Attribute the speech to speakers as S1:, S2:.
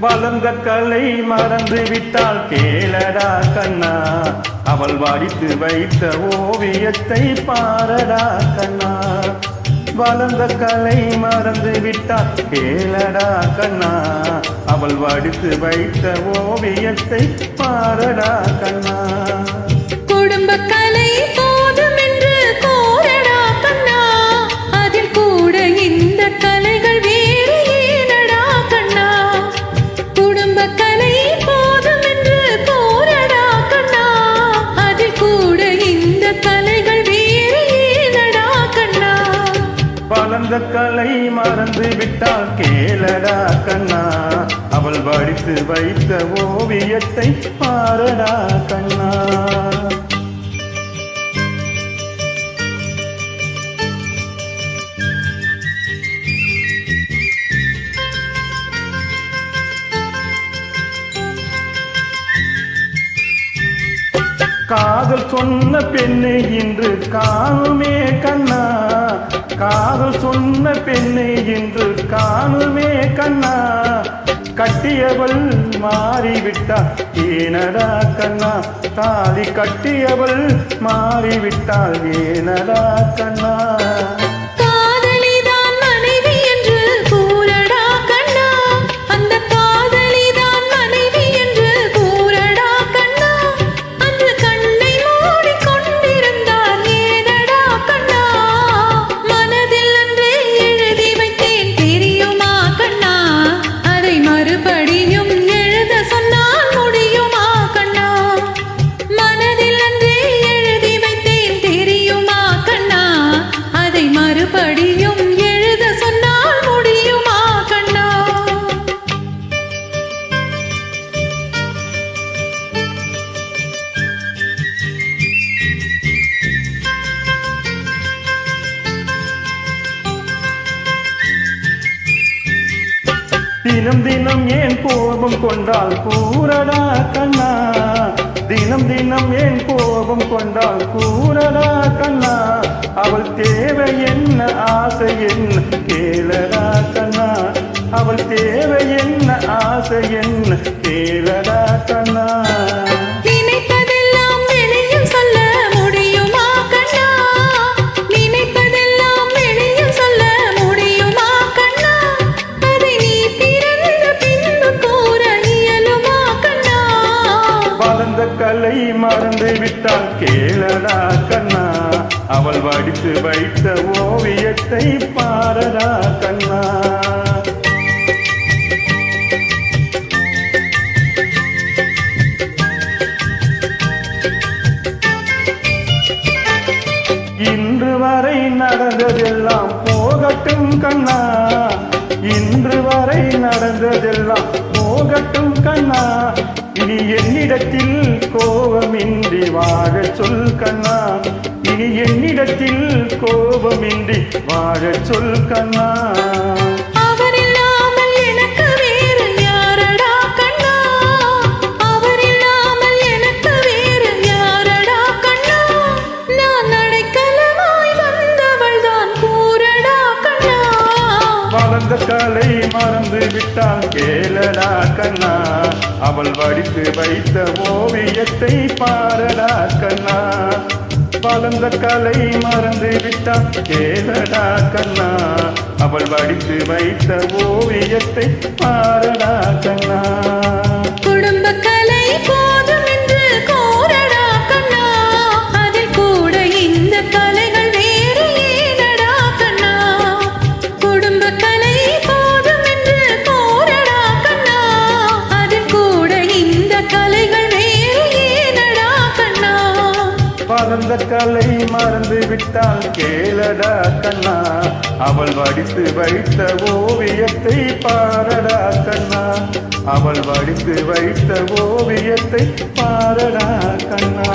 S1: வளர்ந்த கலை மறந்து விட்டால் கேளடா கண்ணா, அவள் வடித்து வைத்த ஓவியத்தை பாரடா கண்ணா. வளர்ந்த கலை மறந்து விட்டால் கேளடா கண்ணா, அவள் வடித்து வைத்த ஓவியத்தை பாரடா கண்ணா.
S2: குடும்ப கலை போதும் என்று கோரடா கண்ணா, அதில் கூட இந்த கலைகள் வேறு ஏனடா கண்ணா. குடும்ப கலை போதும் என்று கோரடா கண்ணா, அதில் கூட இந்த கலைகள் வேறு ஏனடா கண்ணா.
S1: வளர்ந்த கலை மறந்து விட்டால் கேளடா கண்ணா, அவள் வடித்து வைத்த ஓவியத்தை பாரடா கண்ணா. காதல் சொன்ன பெண்ணை இன்று காணுமே கண்ணா, காதல் சொன்ன பெண்ணை இன்று காணுமே கண்ணா. கட்டியவள் மாறிவிட்டாள் ஏனடா கண்ணா, தாலி கட்டியவள் மாறிவிட்டாள் ஏனடா கண்ணா. தினம் தினம் ஏன் கோபம் கொண்டால் கூறடா கண்ணா, தினம் தினம் ஏன் கோபம் கொண்டால் கூறடா கண்ணா. அவள் தேவை என்ன ஆசை என்ன கேளடா கண்ணா, அவள் தேவை என்ன ஆசை என்ன கேளடா கண்ணா. கலை மறந்து விட்டால் கேளடா கண்ணா, அவள் வடித்து வைத்த ஓவியத்தை பாரடா கண்ணா. இன்று வரை நடந்ததெல்லாம் போகட்டும் கண்ணா, இன்று வரை நடந்ததெல்லாம் போகட்டும் கண்ணா. இனி என்னிடத்தில் கோபமின்றி வாழச் சொல் கண்ணா, இனி என்னிடத்தில் கோபமின்றி வாழச் சொல் கண்ணா. வளர்ந்த கலை மறந்து விட்டால் கேளடா கண்ணா, அவள் வடித்து வைத்த ஓவியத்தை பாரடா கண்ணா. வளர்ந்த கலை மறந்து விட்டால் கேளடா கண்ணா, அவள் வடித்து வைத்த ஓவியத்தை பாரடா கண்ணா.
S2: குடும்ப கலை போதும் என்று கோரடா கண்ணா, அதில் கூட இந்த கலைகள் வேறு ஏனடா கண்ணா. குடும்ப கலை போதும் என்று கோரடா கண்ணா, அதில் கூட இந்த கலைகள் வேறு ஏனடா கண்ணா.
S1: வளர்ந்த கலை மறந்து விட்டால் கேளடா கண்ணா, அவள் வடித்து வைத்த ஓவியத்தை பாரடா கண்ணா, அவள் வடித்து வைத்த ஓவியத்தை பாரடா கண்ணா.